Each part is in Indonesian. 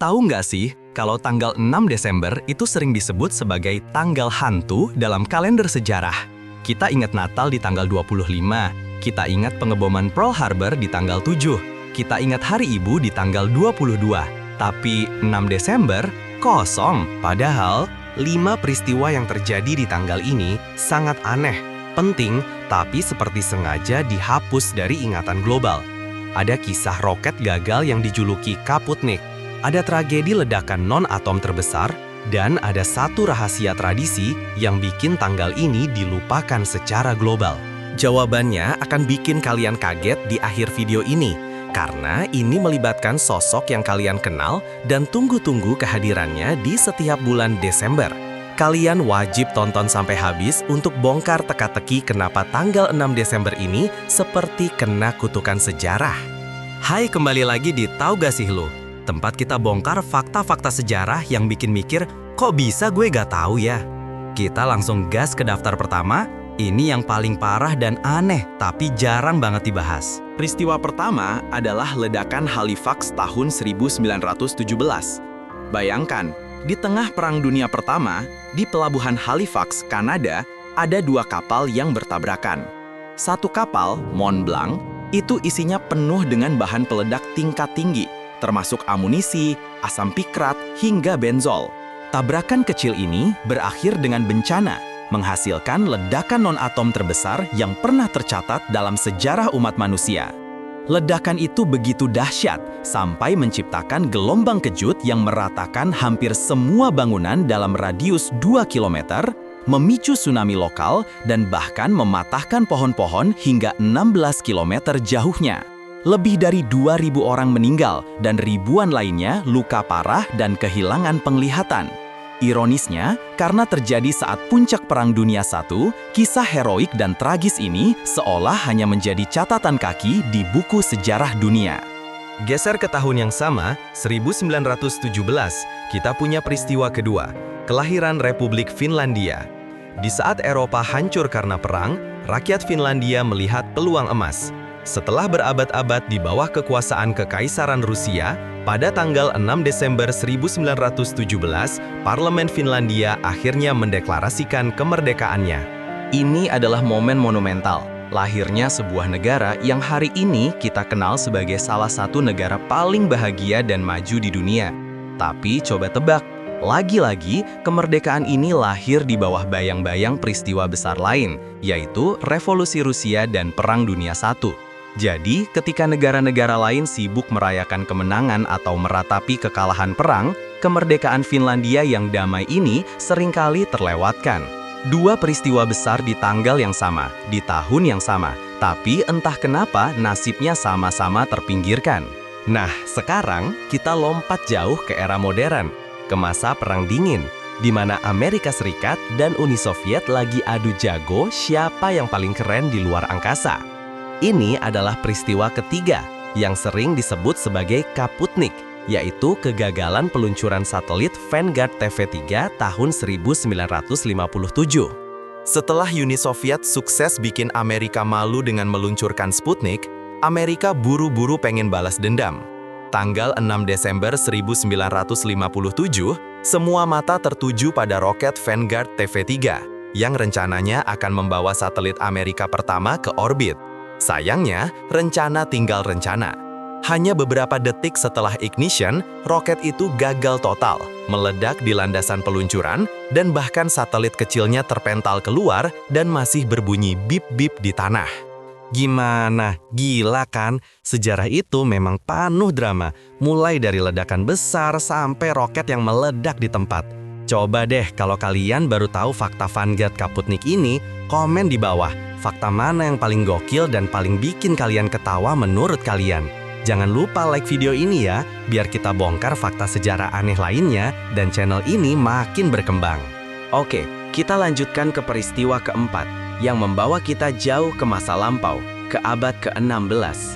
Tahu nggak sih, kalau tanggal 6 Desember itu sering disebut sebagai tanggal hantu dalam kalender sejarah. Kita ingat Natal di tanggal 25, kita ingat pengeboman Pearl Harbor di tanggal 7, kita ingat Hari Ibu di tanggal 22. Tapi 6 Desember, kosong. Padahal, 5 peristiwa yang terjadi di tanggal ini sangat aneh, penting, tapi seperti sengaja dihapus dari ingatan global. Ada kisah roket gagal yang dijuluki Kaputnik, ada tragedi ledakan non-atom terbesar, dan ada satu rahasia tradisi yang bikin tanggal ini dilupakan secara global. Jawabannya akan bikin kalian kaget di akhir video ini, karena ini melibatkan sosok yang kalian kenal dan tunggu-tunggu kehadirannya di setiap bulan Desember. Kalian wajib tonton sampai habis untuk bongkar teka-teki kenapa tanggal 6 Desember ini seperti kena kutukan sejarah. Hai, kembali lagi di Tahu Gak Sih Lu? Tempat kita bongkar fakta-fakta sejarah yang bikin mikir, kok bisa gue gak tahu ya? Kita langsung gas ke daftar pertama, ini yang paling parah dan aneh, tapi jarang banget dibahas. Peristiwa pertama adalah ledakan Halifax tahun 1917. Bayangkan, di tengah Perang Dunia Pertama, di pelabuhan Halifax, Kanada, ada 2 kapal yang bertabrakan. Satu kapal, Mont Blanc, itu isinya penuh dengan bahan peledak tingkat tinggi, termasuk amunisi, asam pikrat, hingga benzol. Tabrakan kecil ini berakhir dengan bencana, menghasilkan ledakan non-atom terbesar yang pernah tercatat dalam sejarah umat manusia. Ledakan itu begitu dahsyat, sampai menciptakan gelombang kejut yang meratakan hampir semua bangunan dalam radius 2 km, memicu tsunami lokal, dan bahkan mematahkan pohon-pohon hingga 16 km jauhnya. Lebih dari 2.000 orang meninggal dan ribuan lainnya luka parah dan kehilangan penglihatan. Ironisnya, karena terjadi saat puncak Perang Dunia I, kisah heroik dan tragis ini seolah hanya menjadi catatan kaki di buku sejarah dunia. Geser ke tahun yang sama, 1917, kita punya peristiwa kedua, kelahiran Republik Finlandia. Di saat Eropa hancur karena perang, rakyat Finlandia melihat peluang emas. Setelah berabad-abad di bawah kekuasaan Kekaisaran Rusia, pada tanggal 6 Desember 1917, Parlemen Finlandia akhirnya mendeklarasikan kemerdekaannya. Ini adalah momen monumental, lahirnya sebuah negara yang hari ini kita kenal sebagai salah satu negara paling bahagia dan maju di dunia. Tapi coba tebak, lagi-lagi kemerdekaan ini lahir di bawah bayang-bayang peristiwa besar lain, yaitu Revolusi Rusia dan Perang Dunia I. Jadi, ketika negara-negara lain sibuk merayakan kemenangan atau meratapi kekalahan perang, kemerdekaan Finlandia yang damai ini seringkali terlewatkan. 2 peristiwa besar di tanggal yang sama, di tahun yang sama, tapi entah kenapa nasibnya sama-sama terpinggirkan. Nah, sekarang kita lompat jauh ke era modern, ke masa Perang Dingin, di mana Amerika Serikat dan Uni Soviet lagi adu jago siapa yang paling keren di luar angkasa. Ini adalah peristiwa ketiga yang sering disebut sebagai Kaputnik, yaitu kegagalan peluncuran satelit Vanguard TV3 tahun 1957. Setelah Uni Soviet sukses bikin Amerika malu dengan meluncurkan Sputnik, Amerika buru-buru pengen balas dendam. Tanggal 6 Desember 1957, semua mata tertuju pada roket Vanguard TV3, yang rencananya akan membawa satelit Amerika pertama ke orbit. Sayangnya, rencana tinggal rencana. Hanya beberapa detik setelah ignition, roket itu gagal total, meledak di landasan peluncuran, dan bahkan satelit kecilnya terpental keluar dan masih berbunyi bip-bip di tanah. Gimana? Gila kan? Sejarah itu memang penuh drama, mulai dari ledakan besar sampai roket yang meledak di tempat. Coba deh kalau kalian baru tahu fakta Vanguard Kaputnik ini, komen di bawah, fakta mana yang paling gokil dan paling bikin kalian ketawa menurut kalian. Jangan lupa like video ini ya, biar kita bongkar fakta sejarah aneh lainnya dan channel ini makin berkembang. Oke, kita lanjutkan ke peristiwa keempat, yang membawa kita jauh ke masa lampau, ke abad ke-16.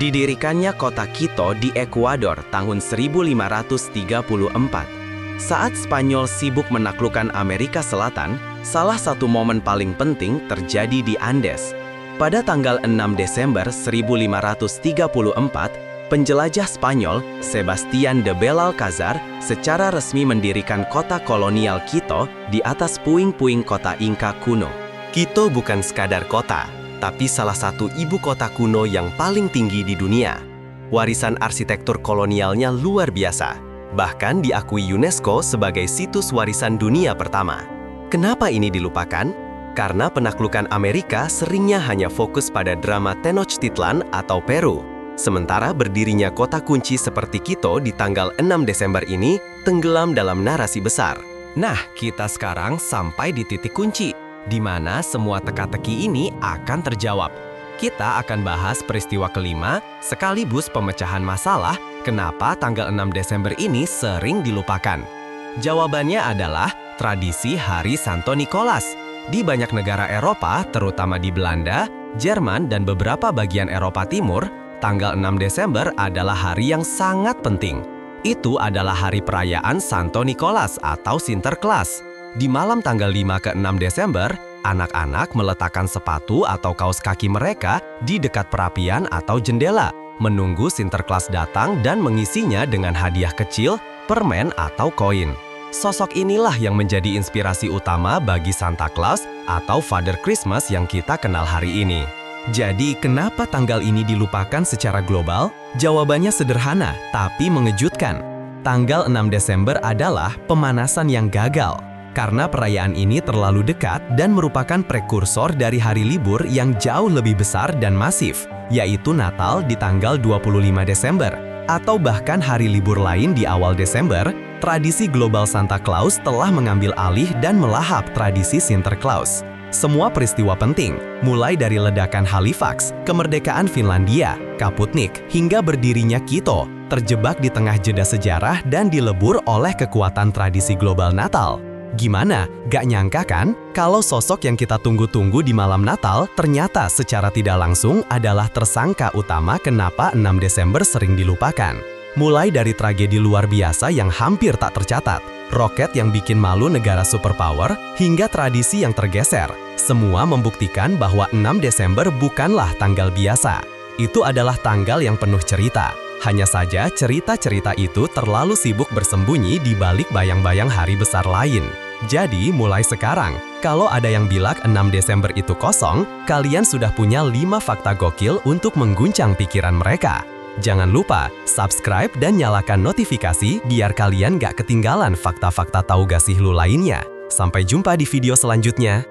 Didirikannya kota Quito di Ekuador tahun 1534. Saat Spanyol sibuk menaklukkan Amerika Selatan, salah satu momen paling penting terjadi di Andes. Pada tanggal 6 Desember 1534, Penjelajah Spanyol, Sebastián de Belalcázar, secara resmi mendirikan kota kolonial Quito di atas puing-puing kota Inca kuno. Quito bukan sekadar kota, tapi salah satu ibu kota kuno yang paling tinggi di dunia. Warisan arsitektur kolonialnya luar biasa, bahkan diakui UNESCO sebagai situs warisan dunia pertama. Kenapa ini dilupakan? Karena penaklukan Amerika seringnya hanya fokus pada drama Tenochtitlan atau Peru. Sementara berdirinya kota kunci seperti Quito di tanggal 6 Desember ini tenggelam dalam narasi besar. Nah, kita sekarang sampai di titik kunci, di mana semua teka-teki ini akan terjawab. Kita akan bahas peristiwa kelima, sekaligus pemecahan masalah kenapa tanggal 6 Desember ini sering dilupakan. Jawabannya adalah tradisi Hari Santo Nicolas. Di banyak negara Eropa, terutama di Belanda, Jerman, dan beberapa bagian Eropa Timur, tanggal 6 Desember adalah hari yang sangat penting. Itu adalah hari perayaan Santo Nicolas atau Sinterklaas. Di malam tanggal 5 ke 6 Desember, anak-anak meletakkan sepatu atau kaos kaki mereka di dekat perapian atau jendela, menunggu Sinterklaas datang dan mengisinya dengan hadiah kecil, permen, atau koin. Sosok inilah yang menjadi inspirasi utama bagi Santa Claus atau Father Christmas yang kita kenal hari ini. Jadi, kenapa tanggal ini dilupakan secara global? Jawabannya sederhana, tapi mengejutkan. Tanggal 6 Desember adalah pemanasan yang gagal, karena perayaan ini terlalu dekat dan merupakan prekursor dari hari libur yang jauh lebih besar dan masif, yaitu Natal di tanggal 25 Desember, atau bahkan hari libur lain di awal Desember. Tradisi global Santa Claus telah mengambil alih dan melahap tradisi Sinterklaas. Semua peristiwa penting, mulai dari ledakan Halifax, kemerdekaan Finlandia, Kaputnik, hingga berdirinya Quito, terjebak di tengah jeda sejarah dan dilebur oleh kekuatan tradisi global Natal. Gimana? Gak nyangka kan? Kalau sosok yang kita tunggu-tunggu di malam Natal ternyata secara tidak langsung adalah tersangka utama kenapa 6 Desember sering dilupakan. Mulai dari tragedi luar biasa yang hampir tak tercatat, roket yang bikin malu negara superpower, hingga tradisi yang tergeser. Semua membuktikan bahwa 6 Desember bukanlah tanggal biasa. Itu adalah tanggal yang penuh cerita. Hanya saja cerita-cerita itu terlalu sibuk bersembunyi di balik bayang-bayang hari besar lain. Jadi mulai sekarang, kalau ada yang bilang 6 Desember itu kosong, kalian sudah punya 5 fakta gokil untuk mengguncang pikiran mereka. Jangan lupa subscribe dan nyalakan notifikasi biar kalian gak ketinggalan fakta-fakta tahu gak sih lu lainnya. Sampai jumpa di video selanjutnya.